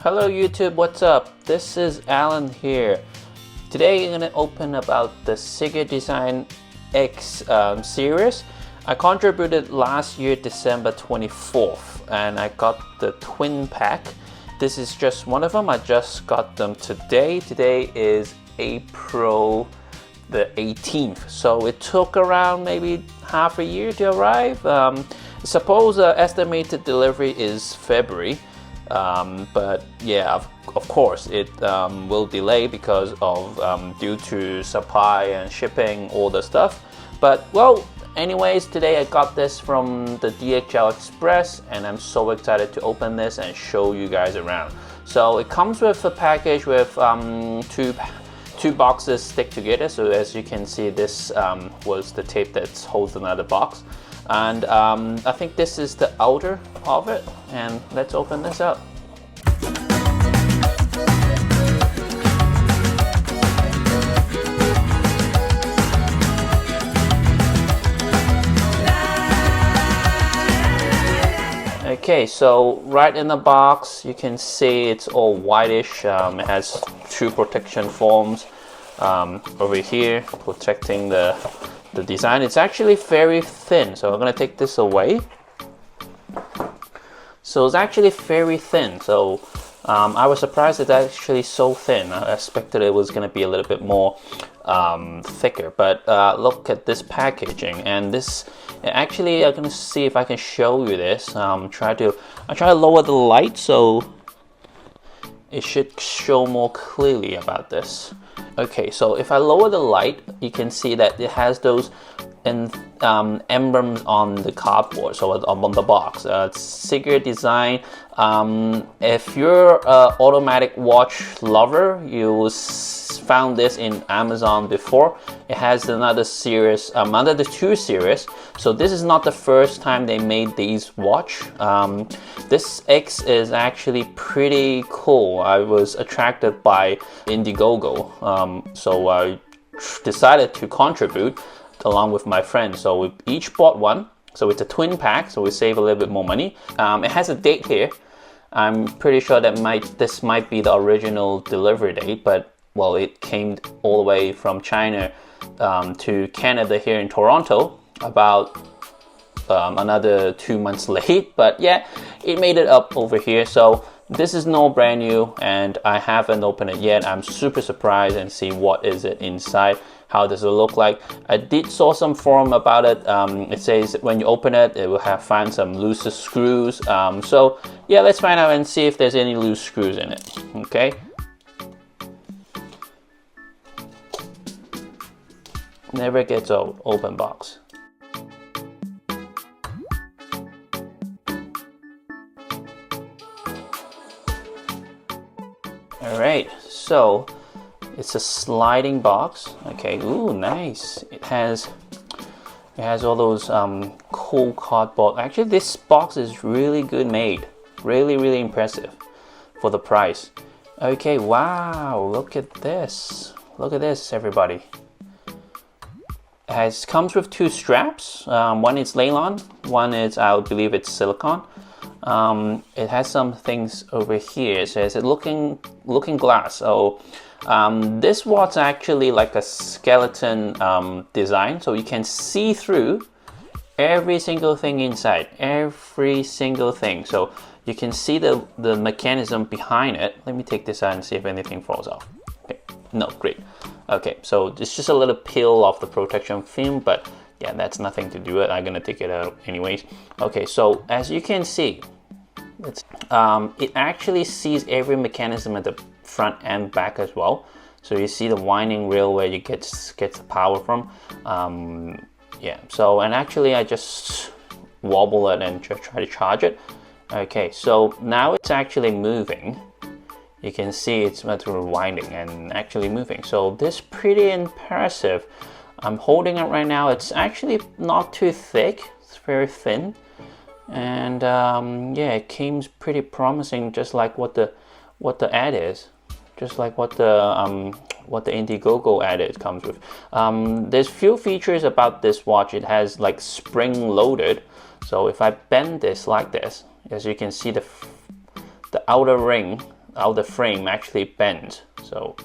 Hello YouTube, what's up? This is Alan here. Today I'm going to open about the CIGADesign X Series. I contributed last year December 24th and I got the twin pack. This is just one of them. I just got them today. Today is April the 18th. So it took around maybe half a year to arrive. Suppose estimated delivery is February. But yeah, of course it will delay because of due to supply and shipping, all the stuff. But well, anyways, today I got this from the DHL Express and I'm so excited to open this and show you guys around. So it comes with a package with two boxes stick together. So as you can see, this was the tape that holds another box. And I think this is the outer of it, and let's open this up. Okay, so right in the box you can see it's all whitish. It has two protection foams over here protecting the design. It's actually very thin, so I'm gonna take this away. So it's actually very thin. So I was surprised it's actually so thin. I expected it was gonna be a little bit more thicker, but look at this packaging. And this actually, I'm gonna see if I can show you this. I try to lower the light so it should show more clearly about this. Okay, so if I lower the light, you can see that it has those emblems on the cardboard, so on the box. CIGADesign. If you're an automatic watch lover, you found this in Amazon before. It has another series, another two series. So this is not the first time they made these watch. This X is actually pretty cool. I was attracted by Indiegogo, so I decided to contribute along with my friends. So we each bought one. So it's a twin pack, so we save a little bit more money. It has a date here. I'm pretty sure that this might be the original delivery date, but well, it came all the way from China to Canada here in Toronto about another 2 months late. But yeah, it made it up over here. So this is no brand new and I haven't opened it yet. I'm super surprised and see what is it inside. How does it look like? I did saw some forum about it. It says when you open it, it will find some loose screws. So yeah, let's find out and see if there's any loose screws in it. Okay. Never gets old, open box. All right, so it's a sliding box. Okay, ooh, nice. It has all those cool cardboard. Actually, this box is really good made. Really impressive for the price. Okay, wow, look at this. Look at this, everybody. It comes with two straps. One is nylon, one is, I believe it's silicone. It has some things over here. It says looking glass. So this watch actually like a skeleton design, so you can see through every single thing inside, every single thing. So you can see the mechanism behind it. Let me take this out and see if anything falls off. Okay. No, great. Okay, so it's just a little peel off the protection film, but yeah, that's nothing to do with it. I'm gonna take it out anyways. Okay, so as you can see, it actually sees every mechanism at the front and back as well. So you see the winding rail where you get the power from. Yeah, so and actually I just wobble it and just try to charge it. Okay, so now it's actually moving. You can see it's winding and actually moving. So this is pretty impressive. I'm holding it right now. It's actually not too thick. It's very thin. And yeah, it came pretty promising, just like what the ad is. Just like what the Indiegogo ad it comes with. There's few features about this watch. It has like spring loaded. So if I bend this like this, as you can see, the outer ring outer frame actually bends. So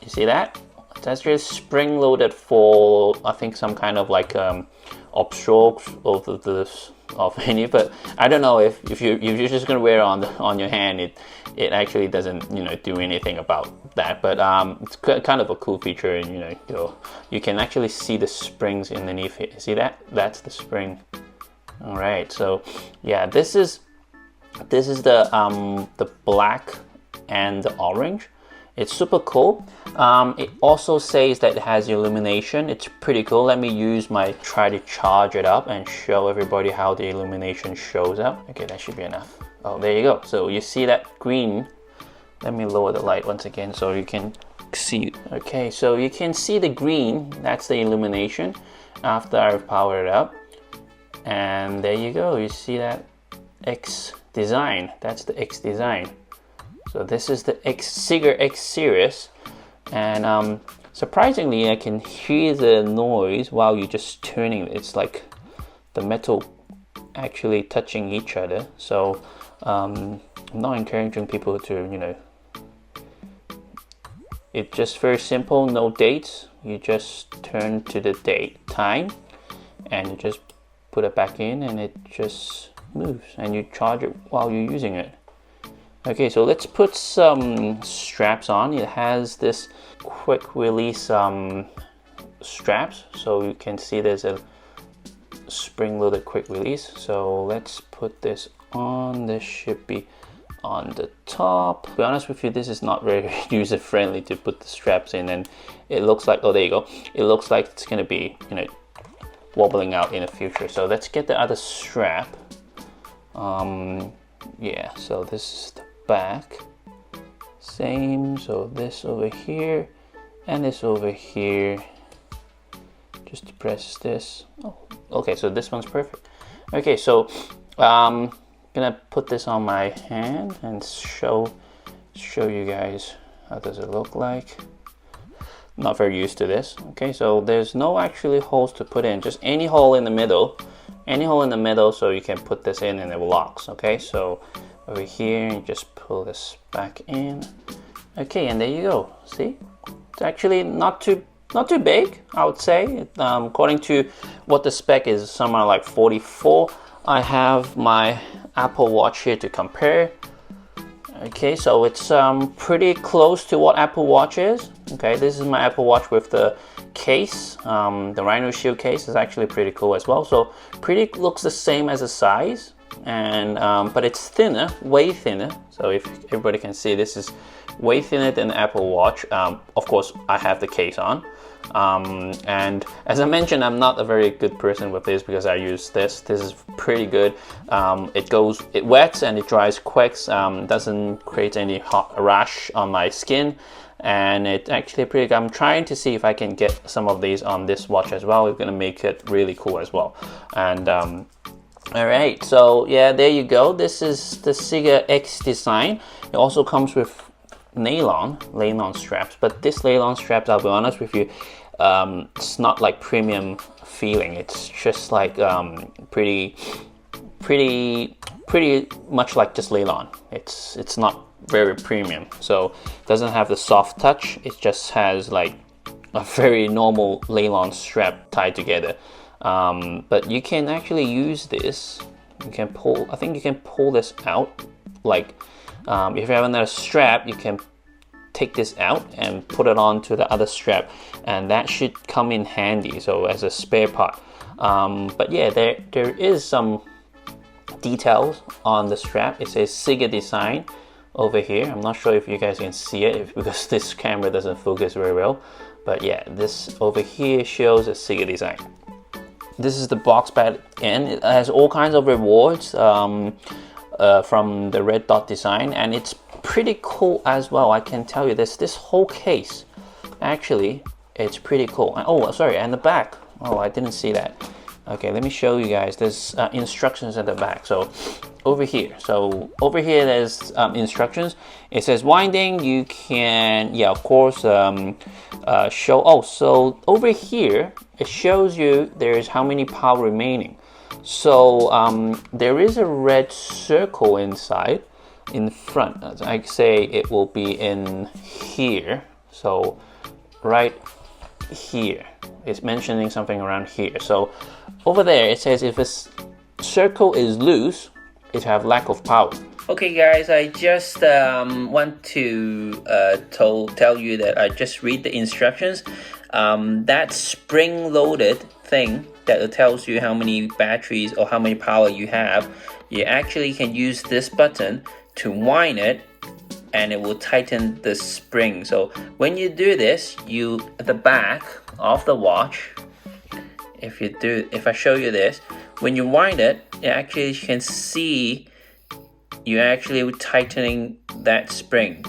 you see that? That's just spring loaded for, I think, some kind of like obstruct of any, but I don't know if you're just gonna wear it on your hand, it actually doesn't do anything about that. But it's kind of a cool feature, and you can actually see the springs underneath it. See that? That's the spring. All right, so yeah, this is the black and the orange. It's super cool. It also says that it has illumination. It's pretty cool. Let me try to charge it up and show everybody how the illumination shows up. Okay, that should be enough. Oh, there you go. So you see that green. Let me lower the light once again so you can see. Okay, so you can see the green. That's the illumination after I've powered it up. And there you go. You see that X design. That's the X design. So this is the CIGA X Series, and surprisingly I can hear the noise while you're just turning it. It's like the metal actually touching each other. So I'm not encouraging people to, it's just very simple, no dates. You just turn to the date time and you just put it back in and it just moves, and you charge it while you're using it. Okay, so let's put some straps on. It has this quick release straps, so you can see there's a spring-loaded quick release. So let's put this on. This should be on the top. To be honest with you, this is not very user-friendly to put the straps in, and it looks like, oh, there you go. It looks like it's gonna be, wobbling out in the future. So let's get the other strap. Yeah, so this is the back, same. So this over here and this over here, just to press this. Oh, okay, so this one's perfect. Okay, so gonna put this on my hand and show you guys how does it look like. Not very used to this. Okay, so there's no actually holes to put in, just any hole in the middle, so you can put this in and it locks. Okay, so over here you just pull this back in. Okay, and there you go. See, it's actually not too big, I would say. According to what the spec is, somewhere like 44. I have my Apple Watch here to compare. Okay, so it's pretty close to what Apple Watch is. Okay, this is my Apple Watch with the case. The Rhino Shield case is actually pretty cool as well. So pretty looks the same as the size, and but it's thinner, way thinner. So if everybody can see, this is way thinner than the Apple Watch. Of course, I have the case on. And as I mentioned, I'm not a very good person with this because I use this. This is pretty good. It wets and it dries quick. Doesn't create any hot rash on my skin, and it actually pretty good. I'm trying to see if I can get some of these on this watch as well. We're gonna make it really cool as well. And all right, so yeah, there you go. This is the CIGA X design. It also comes with nylon straps, but this nylon straps, I'll be honest with you, it's not like premium feeling. It's just like pretty much like just nylon. It's not very premium, so it doesn't have the soft touch. It just has like a very normal nylon strap tied together. But you can actually use this. You can pull, I think you can pull this out. Like if you have another strap, you can take this out and put it onto the other strap, and that should come in handy, so as a spare part. But yeah, there is some details on the strap. It says CIGADesign over here. I'm not sure if you guys can see it because this camera doesn't focus very well, but yeah, this over here shows a CIGADesign. This is the box back in. It has all kinds of rewards from the red dot design, and it's pretty cool as well. I can tell you this whole case, actually, it's pretty cool. Oh, sorry, and the back. Oh, I didn't see that. Okay, let me show you guys. There's instructions at the back. So over here, there's instructions. It says winding. You can, yeah, of course, show. Oh, so over here it shows you there's how many power remaining. So there is a red circle inside. in front. As I say, it will be in here. So right here, it's mentioning something around here. So over there, it says if a circle is loose, it have lack of power. Okay guys, I just want to tell you that I just read the instructions. That spring-loaded thing that tells you how many batteries or how many power you have, you actually can use this button to wind it, and it will tighten the spring. So when you do this, you at the back of the watch, if I show you this, when you wind it, you actually can see you're actually tightening that spring.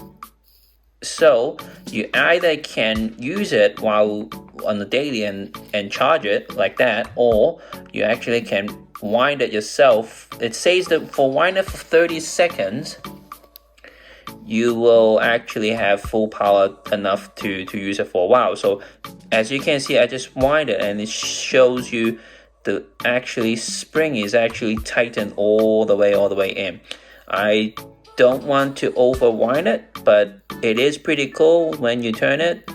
So you either can use it while on the daily and charge it like that, or you actually can wind it yourself. It says that for wind it for 30 seconds, you will actually have full power enough to use it for a while. So as you can see, I just wind it and it shows you the actually spring is actually tightened all the way in. I don't want to overwind it, but it is pretty cool when you turn it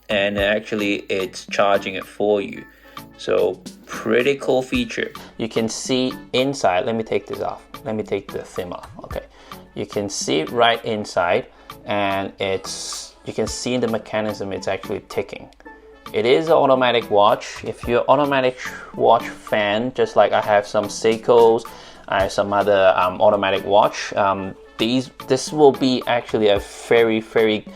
and actually it's charging it for you. So pretty cool feature. You can see inside. Let me take this off. Let me take the thing off. Okay, you can see right inside, and you can see the mechanism. It's actually ticking. It is an automatic watch. If you're an automatic watch fan, just like I have some Seikos, I have some other automatic watch, this will be actually a very, very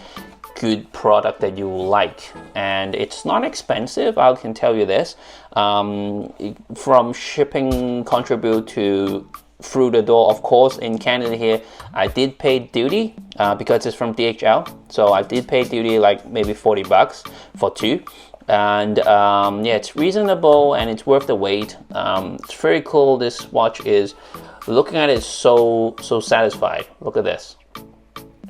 good product that you will like. And it's not expensive, I can tell you this. From shipping contribute to through the door, of course, in Canada here, I did pay duty because it's from DHL. So I did pay duty like maybe $40 for two. And yeah, it's reasonable and it's worth the wait. It's very cool. This watch is, looking at it, so satisfied. Look at this.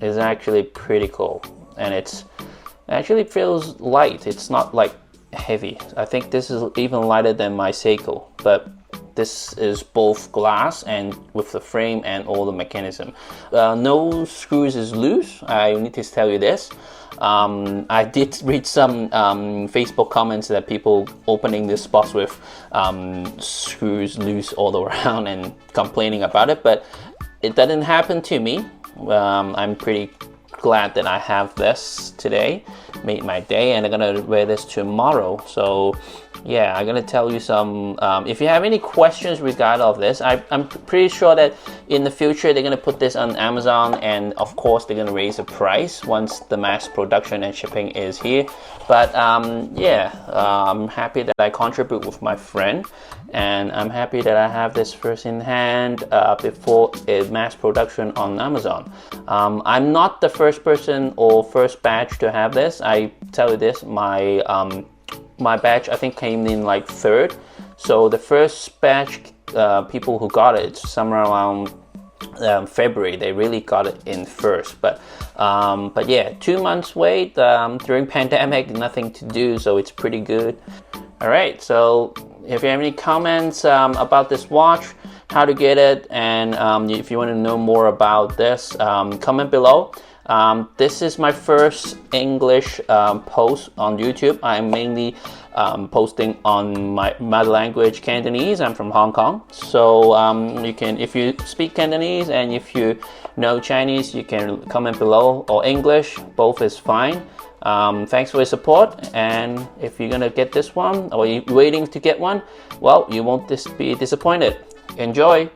It's actually pretty cool, and it actually feels light. It's not like heavy. I think this is even lighter than my Seiko, but this is both glass and with the frame and all the mechanism. No screws is loose. I need to tell you this. I did read some Facebook comments that people opening this box with screws loose all around and complaining about it, but it didn't happen to me. I'm pretty glad that I have this today. Made my day, and I'm gonna wear this tomorrow. So yeah, I'm gonna tell you some, if you have any questions regarding of this, I'm pretty sure that in the future they're gonna put this on Amazon, and of course they're gonna raise the price once the mass production and shipping is here. But yeah, I'm happy that I contribute with my friend, and I'm happy that I have this first in hand before a mass production on Amazon. I'm not the first person or first batch to have this. I tell you this, my batch I think came in like third. So the first batch people who got it somewhere around February, they really got it in first. But yeah, 2 months wait during pandemic, nothing to do, so it's pretty good. All right, so if you have any comments about this watch, how to get it, and if you want to know more about this, comment below. This is my first English post on YouTube. I'm mainly posting on my mother language, Cantonese. I'm from Hong Kong, so you can, if you speak Cantonese and if you know Chinese, you can comment below, or English, both is fine. Thanks for your support, and if you're gonna get this one or you're waiting to get one, well, you won't be disappointed. Enjoy!